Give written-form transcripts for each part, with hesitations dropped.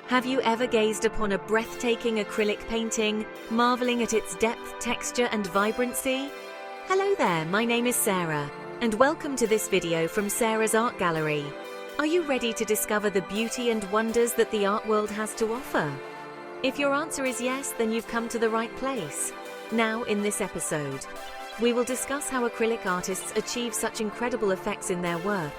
Have you ever gazed upon a breathtaking acrylic painting, marveling at its depth, texture, and vibrancy? Hello there, my name is Sarah, and welcome to this video from Sarah's Art Gallery. Are you ready to discover the beauty and wonders that the art world has to offer? If your answer is yes, then you've come to the right place. Now, in this episode, we will discuss how acrylic artists achieve such incredible effects in their work.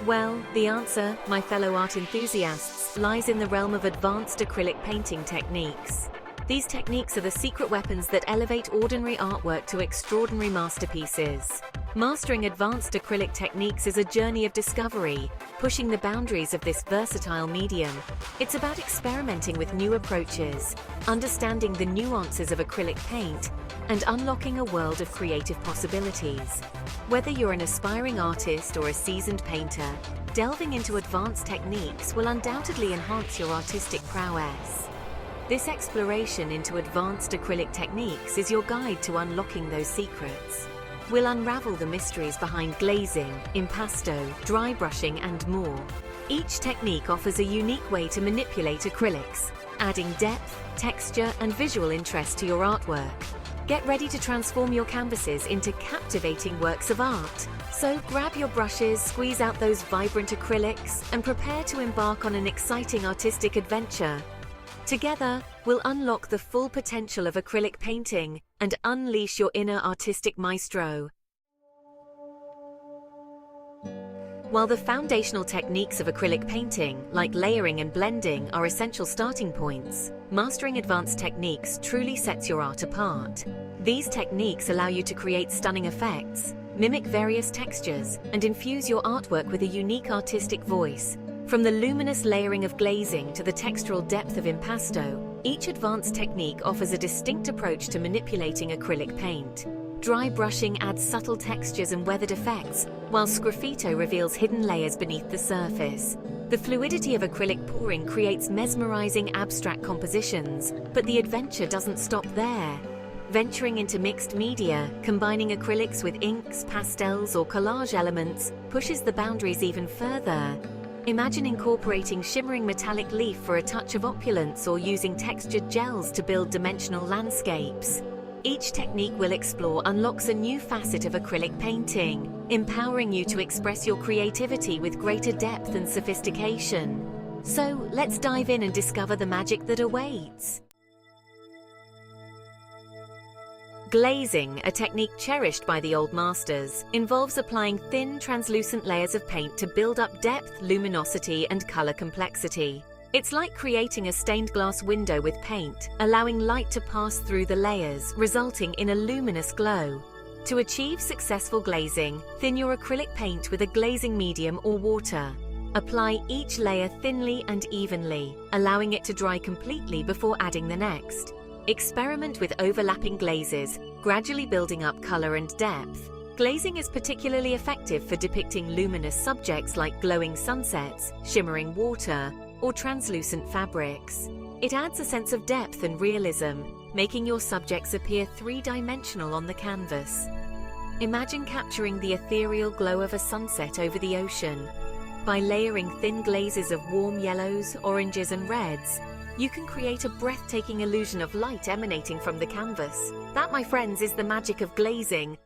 Well, the answer, my fellow art enthusiasts, lies in the realm of advanced acrylic painting techniques. These techniques are the secret weapons that elevate ordinary artwork to extraordinary masterpieces. Mastering advanced acrylic techniques is a journey of discovery, pushing the boundaries of this versatile medium. It's about experimenting with new approaches, understanding the nuances of acrylic paint, and unlocking a world of creative possibilities. Whether you're an aspiring artist or a seasoned painter, delving into advanced techniques will undoubtedly enhance your artistic prowess. This exploration into advanced acrylic techniques is your guide to unlocking those secrets. We'll unravel the mysteries behind glazing, impasto, dry brushing, and more. Each technique offers a unique way to manipulate acrylics, adding depth, texture, and visual interest to your artwork. Get ready to transform your canvases into captivating works of art. So grab your brushes, squeeze out those vibrant acrylics, and prepare to embark on an exciting artistic adventure. Together, we'll unlock the full potential of acrylic painting and unleash your inner artistic maestro. While the foundational techniques of acrylic painting, like layering and blending, are essential starting points, mastering advanced techniques truly sets your art apart. These techniques allow you to create stunning effects, mimic various textures, and infuse your artwork with a unique artistic voice. From the luminous layering of glazing to the textural depth of impasto, each advanced technique offers a distinct approach to manipulating acrylic paint. Dry brushing adds subtle textures and weathered effects, while sgraffito reveals hidden layers beneath the surface. The fluidity of acrylic pouring creates mesmerizing abstract compositions, but the adventure doesn't stop there. Venturing into mixed media, combining acrylics with inks, pastels, or collage elements pushes the boundaries even further. Imagine incorporating shimmering metallic leaf for a touch of opulence or using textured gels to build dimensional landscapes. Each technique we'll explore unlocks a new facet of acrylic painting, empowering you to express your creativity with greater depth and sophistication. So, let's dive in and discover the magic that awaits. Glazing, a technique cherished by the old masters, involves applying thin, translucent layers of paint to build up depth, luminosity, and color complexity. It's like creating a stained glass window with paint, allowing light to pass through the layers, resulting in a luminous glow. To achieve successful glazing, thin your acrylic paint with a glazing medium or water. Apply each layer thinly and evenly, allowing it to dry completely before adding the next. Experiment with overlapping glazes, gradually building up color and depth. Glazing is particularly effective for depicting luminous subjects like glowing sunsets, shimmering water, or translucent fabrics. It adds a sense of depth and realism, making your subjects appear three-dimensional on the canvas. Imagine capturing the ethereal glow of a sunset over the ocean. By layering thin glazes of warm yellows, oranges, and reds, you can create a breathtaking illusion of light emanating from the canvas. That, my friends, is the magic of glazing.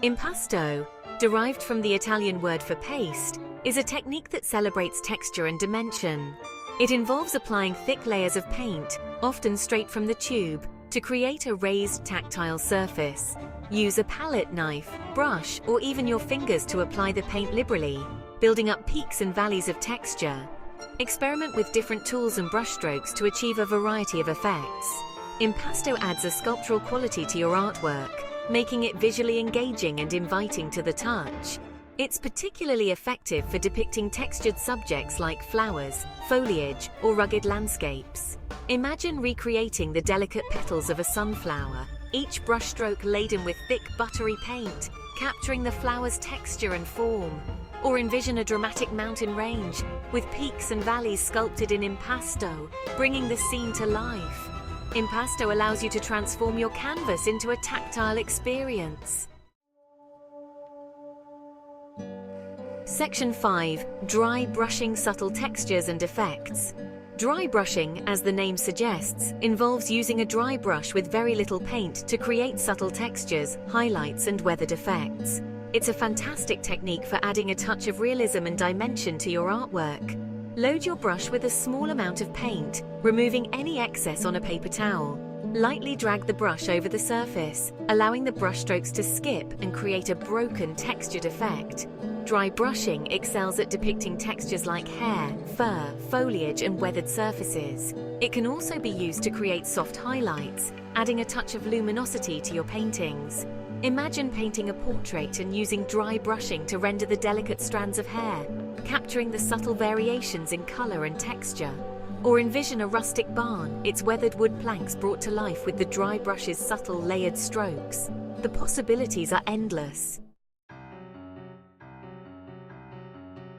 Impasto, derived from the Italian word for paste, is a technique that celebrates texture and dimension. It involves applying thick layers of paint, often straight from the tube, to create a raised tactile surface. Use a palette knife, brush, or even your fingers to apply the paint liberally, building up peaks and valleys of texture. Experiment with different tools and brushstrokes to achieve a variety of effects. Impasto adds a sculptural quality to your artwork, making it visually engaging and inviting to the touch. It's particularly effective for depicting textured subjects like flowers, foliage, or rugged landscapes. Imagine recreating the delicate petals of a sunflower, each brushstroke laden with thick, buttery paint, capturing the flower's texture and form. Or envision a dramatic mountain range, with peaks and valleys sculpted in impasto, bringing the scene to life. Impasto allows you to transform your canvas into a tactile experience. Section 5. Dry brushing subtle textures and effects. Dry brushing, as the name suggests, involves using a dry brush with very little paint to create subtle textures, highlights, and weathered effects. It's a fantastic technique for adding a touch of realism and dimension to your artwork. Load your brush with a small amount of paint, removing any excess on a paper towel. Lightly drag the brush over the surface, allowing the brushstrokes to skip and create a broken, textured effect. Dry brushing excels at depicting textures like hair, fur, foliage, and weathered surfaces. It can also be used to create soft highlights, adding a touch of luminosity to your paintings. Imagine painting a portrait and using dry brushing to render the delicate strands of hair, capturing the subtle variations in color and texture. Or envision a rustic barn, its weathered wood planks brought to life with the dry brush's subtle layered strokes. The possibilities are endless.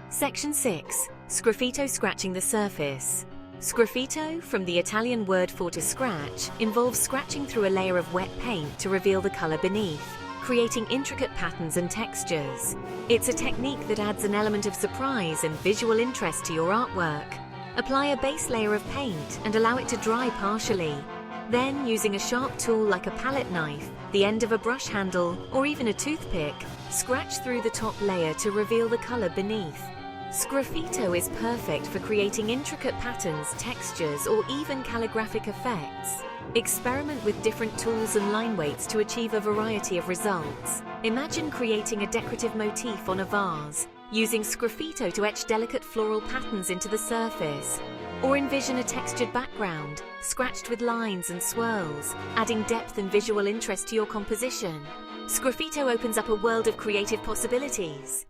Section 6. Sgraffito scratching the surface. Sgraffito, from the Italian word for to scratch, involves scratching through a layer of wet paint to reveal the color beneath, creating intricate patterns and textures. It's a technique that adds an element of surprise and visual interest to your artwork. Apply a base layer of paint and allow it to dry partially. Then, using a sharp tool like a palette knife, the end of a brush handle, or even a toothpick, scratch through the top layer to reveal the color beneath. Sgraffito is perfect for creating intricate patterns, textures, or even calligraphic effects. Experiment with different tools and line weights to achieve a variety of results. Imagine creating a decorative motif on a vase, using sgraffito to etch delicate floral patterns into the surface. Or envision a textured background, scratched with lines and swirls, adding depth and visual interest to your composition. Sgraffito opens up a world of creative possibilities.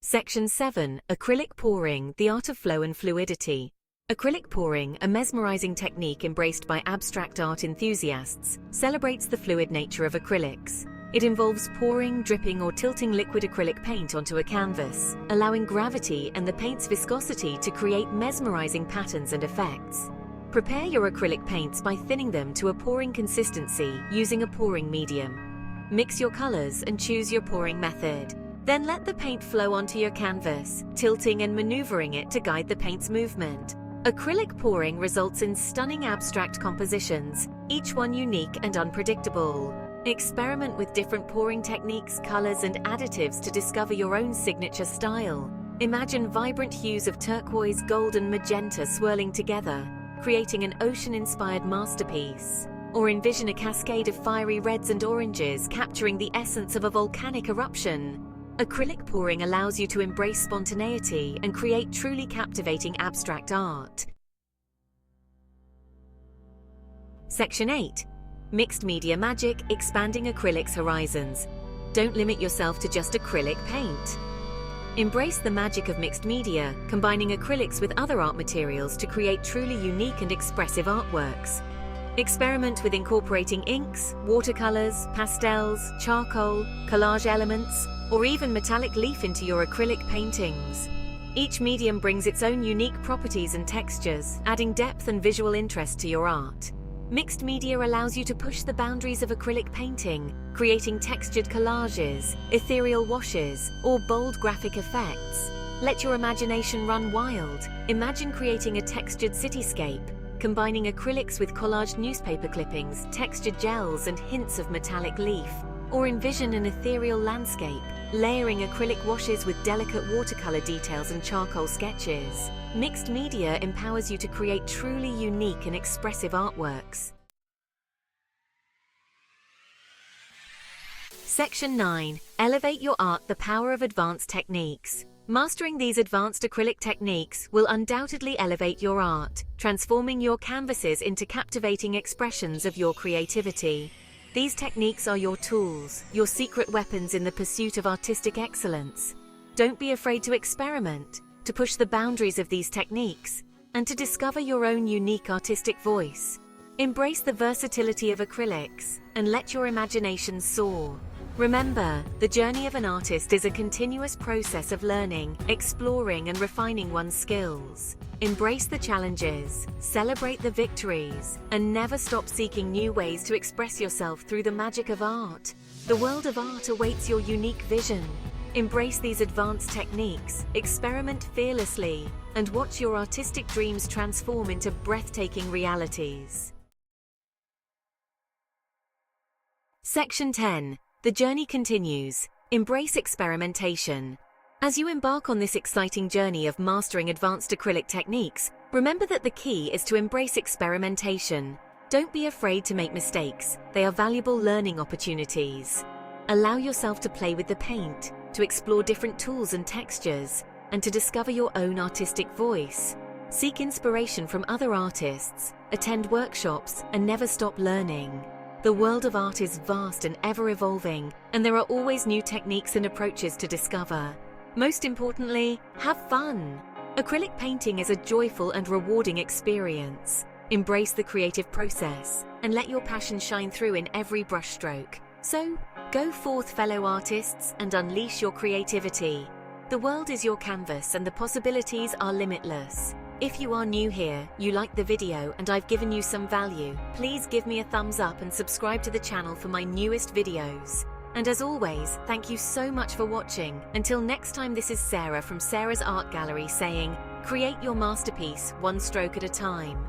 Section 7. Acrylic pouring, the art of flow and fluidity. Acrylic pouring, a mesmerizing technique embraced by abstract art enthusiasts, celebrates the fluid nature of acrylics. It involves pouring, dripping, or tilting liquid acrylic paint onto a canvas, allowing gravity and the paint's viscosity to create mesmerizing patterns and effects. Prepare your acrylic paints by thinning them to a pouring consistency using a pouring medium. Mix your colors and choose your pouring method. Then let the paint flow onto your canvas, tilting and maneuvering it to guide the paint's movement. Acrylic pouring results in stunning abstract compositions, each one unique and unpredictable. Experiment with different pouring techniques, colors, and additives to discover your own signature style. Imagine vibrant hues of turquoise, gold, and magenta swirling together, creating an ocean-inspired masterpiece. Or envision a cascade of fiery reds and oranges capturing the essence of a volcanic eruption. Acrylic pouring allows you to embrace spontaneity and create truly captivating abstract art. Section 8. Mixed media magic, expanding acrylics' horizons. Don't limit yourself to just acrylic paint. Embrace the magic of mixed media, combining acrylics with other art materials to create truly unique and expressive artworks. Experiment with incorporating inks, watercolors, pastels, charcoal, collage elements, or even metallic leaf into your acrylic paintings. Each medium brings its own unique properties and textures, adding depth and visual interest to your art. Mixed media allows you to push the boundaries of acrylic painting, creating textured collages, ethereal washes, or bold graphic effects. Let your imagination run wild. Imagine creating a textured cityscape, combining acrylics with collaged newspaper clippings, textured gels, and hints of metallic leaf. Or envision an ethereal landscape, layering acrylic washes with delicate watercolor details and charcoal sketches. Mixed media empowers you to create truly unique and expressive artworks. Section 9. Elevate your art, the power of advanced techniques. Mastering these advanced acrylic techniques will undoubtedly elevate your art, transforming your canvases into captivating expressions of your creativity. These techniques are your tools, your secret weapons in the pursuit of artistic excellence. Don't be afraid to experiment, to push the boundaries of these techniques, and to discover your own unique artistic voice. Embrace the versatility of acrylics, and let your imagination soar. Remember, the journey of an artist is a continuous process of learning, exploring, and refining one's skills. Embrace the challenges, celebrate the victories, and never stop seeking new ways to express yourself through the magic of art. The world of art awaits your unique vision. Embrace these advanced techniques, experiment fearlessly, and watch your artistic dreams transform into breathtaking realities. Section 10. The journey continues. Embrace experimentation. As you embark on this exciting journey of mastering advanced acrylic techniques, remember that the key is to embrace experimentation. Don't be afraid to make mistakes. They are valuable learning opportunities. Allow yourself to play with the paint, to explore different tools and textures, and to discover your own artistic voice. Seek inspiration from other artists, attend workshops, and never stop learning. The world of art is vast and ever-evolving, and there are always new techniques and approaches to discover. Most importantly, have fun! Acrylic painting is a joyful and rewarding experience. Embrace the creative process, and let your passion shine through in every brushstroke. So, go forth, fellow artists, and unleash your creativity. The world is your canvas, and the possibilities are limitless. If you are new here, you liked the video, and I've given you some value, please give me a thumbs up and subscribe to the channel for my newest videos. And as always, thank you so much for watching. Until next time, this is Sarah from Sarah's Art Gallery saying, create your masterpiece one stroke at a time.